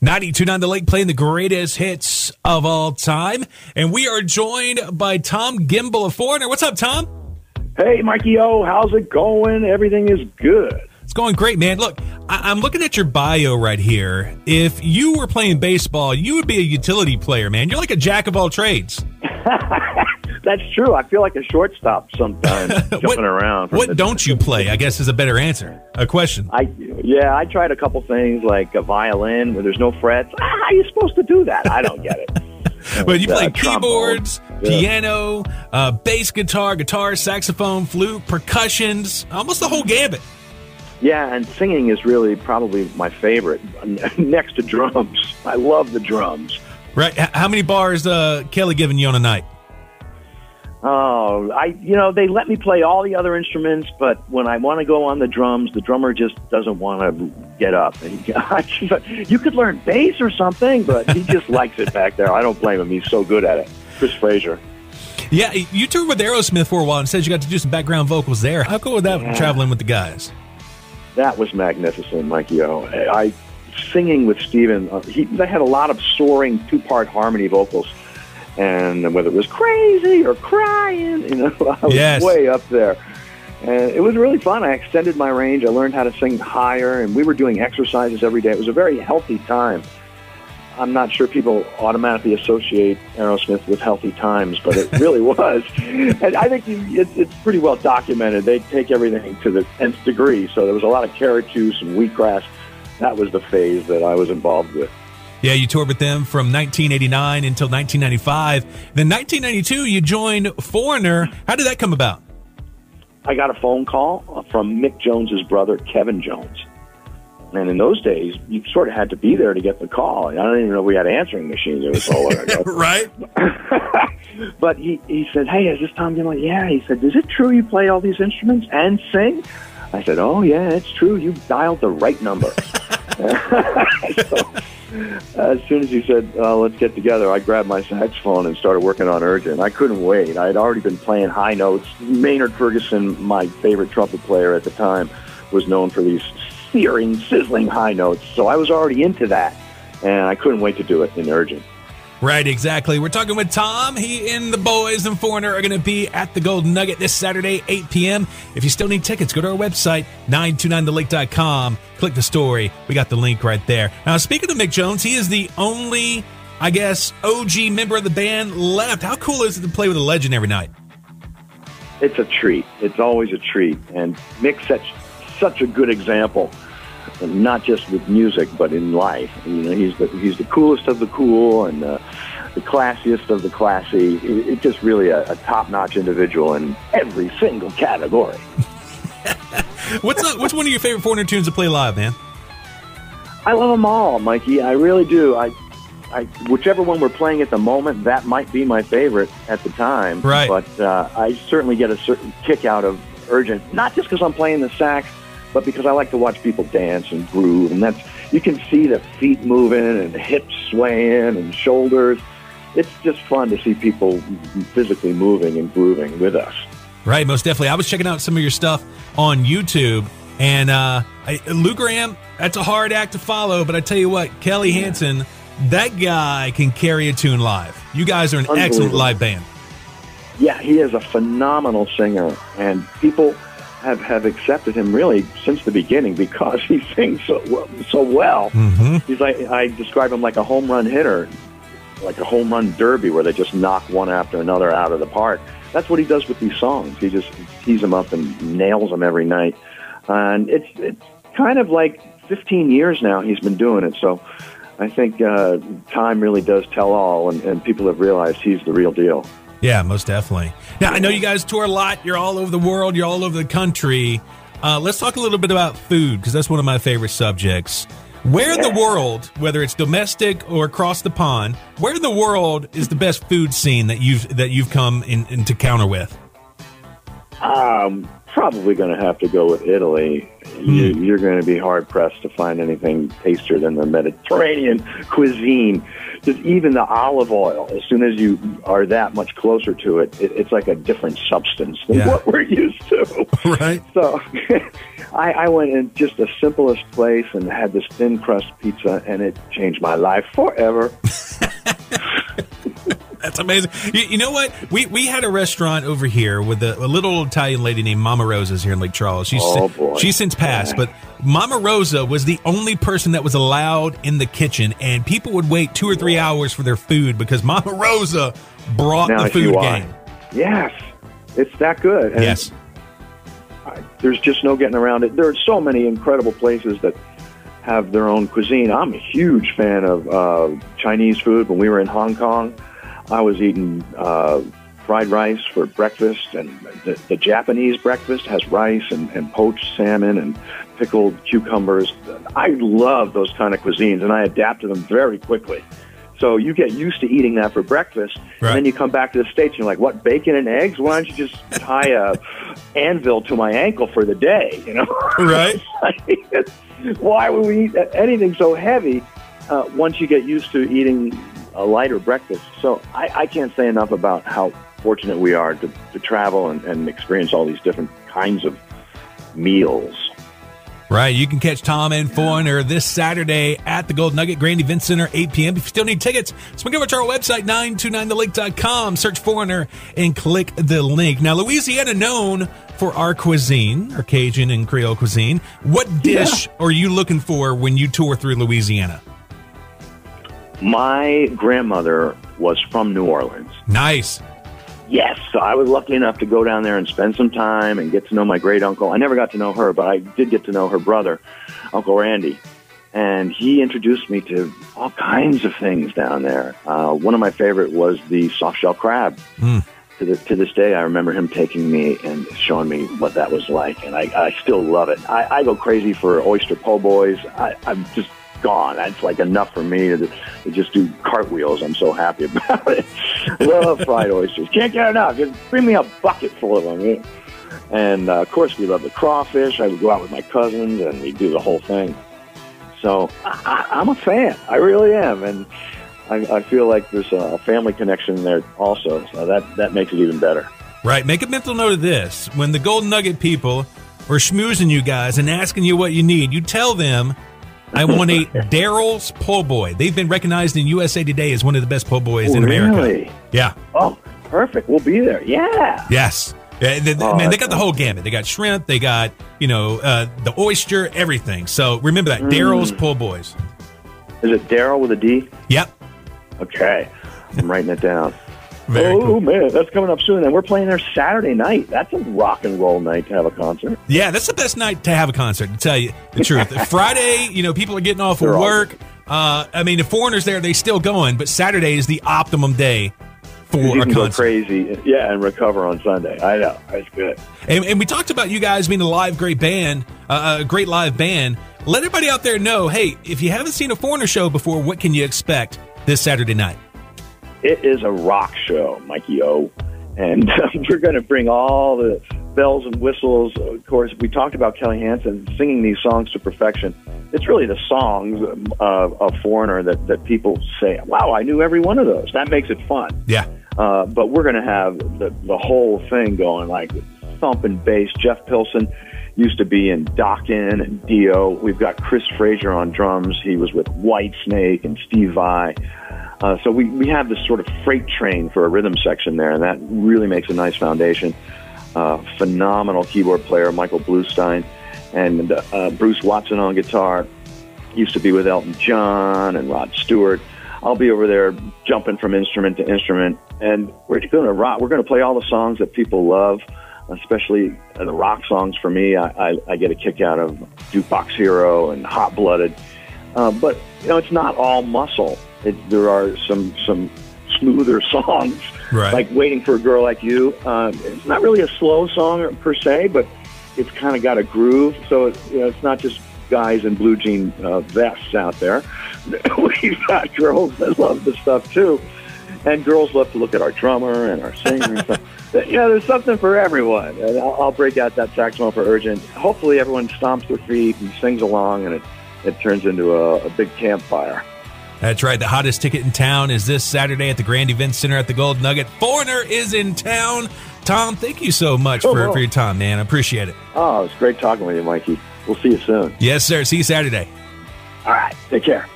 92.9 The Lake playing the greatest hits of all time. And we are joined by Thom Gimbel of Foreigner. What's up, Tom? Hey, Mikey O, how's it going? Everything is good. It's going great, man. Look, I'm looking at your bio right here. If you were playing baseball, you would be a utility player, man. You're like a jack of all trades. That's true. I feel like a shortstop sometimes, jumping around. What don't you play, I guess, is a better answer. A question. I tried a couple things like a violin where there's no frets. How are you supposed to do that? I don't get it. But you play keyboards, piano, bass guitar, saxophone, flute, percussions, almost the whole gambit. Yeah, and singing is really probably my favorite, next to drums. I love the drums. Right. How many bars Kelly giving you on a night? Oh, they let me play all the other instruments, but when I want to go on the drums, the drummer just doesn't want to get up. You could learn bass or something, but he just likes it back there. I don't blame him. He's so good at it. Chris Frazier. Yeah, you toured with Aerosmith for a while and said you got to do some background vocals there. How cool was that traveling with the guys? That was magnificent, Mikey O. Singing with Steven, they had a lot of soaring two-part harmony vocals. And whether it was crazy or crying, I was way up there. And it was really fun. I extended my range. I learned how to sing higher, and we were doing exercises every day. It was a very healthy time. I'm not sure people automatically associate Aerosmith with healthy times, but it really was. And I think it's pretty well documented. They take everything to the nth degree. So there was a lot of carrot juice and wheatgrass. That was the phase that I was involved with. Yeah, you toured with them from 1989 until 1995. Then 1992, you joined Foreigner. How did that come about? I got a phone call from Mick Jones's brother, Kevin Jones. And in those days, you sort of had to be there to get the call. I don't even know if we had answering machines. It was so long ago. Right. But he said, hey, is this Thom Gimbel? Yeah. He said, is it true you play all these instruments and sing? I said, oh, yeah, it's true. You dialed the right number. So, as soon as he said, let's get together, I grabbed my saxophone and started working on Urgent. I couldn't wait. I had already been playing high notes. Maynard Ferguson, my favorite trumpet player at the time, was known for these searing, sizzling high notes. So I was already into that, and I couldn't wait to do it in Urgent. Right, exactly. We're talking with Tom. He and the boys and Foreigner are going to be at the Golden Nugget this Saturday, 8 p.m. If you still need tickets, go to our website, 929thelake.com. Click the story. We got the link right there. Now, speaking of Mick Jones, he is the only, I guess, OG member of the band left. How cool is it to play with a legend every night? It's a treat. It's always a treat. And Mick sets such a good example. And not just with music, but in life. He's the coolest of the cool and the classiest of the classy. It's just really a top-notch individual in every single category. What's one of your favorite Foreigner tunes to play live, man? I love them all, Mikey. I really do. Whichever one we're playing at the moment, that might be my favorite at the time. Right. But I certainly get a certain kick out of Urgent, not just because I'm playing the sax, but because I like to watch people dance and groove, and you can see the feet moving and hips swaying and shoulders. It's just fun to see people physically moving and grooving with us. Right, most definitely. I was checking out some of your stuff on YouTube, and Lou Gramm, that's a hard act to follow, but I tell you what, Kelly Hansen, that guy can carry a tune live. You guys are an excellent live band. Yeah, he is a phenomenal singer, and people have accepted him really since the beginning because he sings so well. Mm-hmm. He's like, I describe him like a home run hitter, like a home run derby where they just knock one after another out of the park. That's what he does with these songs. He just tees them up and nails them every night. And it's kind of like 15 years now he's been doing it. So I think time really does tell all, and people have realized he's the real deal. Yeah, most definitely. Now, I know you guys tour a lot. You're all over the world. You're all over the country. Let's talk a little bit about food, because that's one of my favorite subjects. Where in the world, whether it's domestic or across the pond, where in the world is the best food scene that you've come into counter with? Probably going to have to go with Italy. You're going to be hard-pressed to find anything tastier than the Mediterranean cuisine. Just even the olive oil, as soon as you are that much closer to it, it's like a different substance than what we're used to. Right. So I went in just the simplest place and had this thin crust pizza, and it changed my life forever. That's amazing. You know what? We had a restaurant over here with a little Italian lady named Mama Rosa's here in Lake Charles. She's since passed, but Mama Rosa was the only person that was allowed in the kitchen, and people would wait 2 or 3 hours for their food because Mama Rosa brought the food game. Yes, it's that good. And yes. There's just no getting around it. There are so many incredible places that have their own cuisine. I'm a huge fan of Chinese food. When we were in Hong Kong, I was eating fried rice for breakfast, and the Japanese breakfast has rice and poached salmon and pickled cucumbers. I love those kind of cuisines, and I adapt to them very quickly. So you get used to eating that for breakfast, and then you come back to the States, and you're like, what, bacon and eggs? Why don't you just tie a anvil to my ankle for the day, you know? Right. Why would we eat anything so heavy once you get used to eating a lighter breakfast? So I can't say enough about how fortunate we are to travel and experience all these different kinds of meals. Right. You can catch Thom and Foreigner this Saturday at the Gold Nugget Grand Event Center, 8 p.m. If you still need tickets, swing over to our website, 929thelake.com, search Foreigner, and click the link. Now, Louisiana, known for our cuisine, our Cajun and Creole cuisine. What dish are you looking for when you tour through Louisiana? My grandmother was from New Orleans. Nice. Yes, so I was lucky enough to go down there and spend some time and get to know my great uncle. I never got to know her, but I did get to know her brother, Uncle Randy. And he introduced me to all kinds of things down there. One of my favorite was the soft-shell crab. To this day, I remember him taking me and showing me what that was like, and I still love it. I go crazy for oyster po' boys. I'm just gone. That's like enough for me to just do cartwheels. I'm so happy about it. Love fried oysters. Can't get enough. Just bring me a bucket full of them. And, of course, we love the crawfish. I would go out with my cousins, and we'd do the whole thing. So I'm a fan. I really am. And I feel like there's a family connection there also. So that makes it even better. Right. Make a mental note of this. When the Golden Nugget people are schmoozing you guys and asking you what you need, you tell them, I want a Daryl's Po' Boy. They've been recognized in USA Today as one of the best po' boys in America. Really? Yeah. Oh, perfect. We'll be there. Yeah. Yes. Man, they got the whole gamut. They got shrimp. They got, the oyster, everything. So remember that. Daryl's Po' Boys. Is it Daryl with a D? Yep. Okay. I'm writing it down. Very cool. Man, that's coming up soon. And we're playing there Saturday night. That's a rock and roll night to have a concert. Yeah, that's the best night to have a concert, to tell you the truth. Friday, people are getting off of work. The Foreigners there, they still going, but Saturday is the optimum day for a concert. Go crazy, and recover on Sunday. I know. That's good. And we talked about you guys being a great live band. Let everybody out there know, hey, if you haven't seen a Foreigner show before, what can you expect this Saturday night? It is a rock show, Mikey O, and we're going to bring all the bells and whistles. Of course, we talked about Kelly Hansen singing these songs to perfection. It's really the songs of Foreigner that people say, wow, I knew every one of those. That makes it fun. Yeah. But we're going to have the whole thing going, like thumping bass. Jeff Pilson used to be in Dokken and Dio. We've got Chris Frazier on drums. He was with Whitesnake and Steve Vai. So we have this sort of freight train for a rhythm section there, and that really makes a nice foundation. Phenomenal keyboard player, Michael Bluestein, and Bruce Watson on guitar. Used to be with Elton John and Rod Stewart. I'll be over there jumping from instrument to instrument, and we're going to rock. We're going to play all the songs that people love, especially the rock songs. For me, I get a kick out of Jukebox Hero and Hot Blooded. But, it's not all muscle. There are some smoother songs, right, like Waiting for a Girl Like You. It's not really a slow song per se, but it's kind of got a groove. So it's not just guys in blue jean vests out there. We've got girls that love the stuff too, and girls love to look at our drummer and our singer and stuff. There's something for everyone. And I'll break out that saxophone for Urgent. Hopefully everyone stomps their feet and sings along, and it turns into a big campfire. That's right. The hottest ticket in town is this Saturday at the Grand Event Center at the Gold Nugget. Foreigner is in town. Tom, thank you so much for your time, man. I appreciate it. Oh, it's great talking with you, Mikey. We'll see you soon. Yes, sir. See you Saturday. All right. Take care.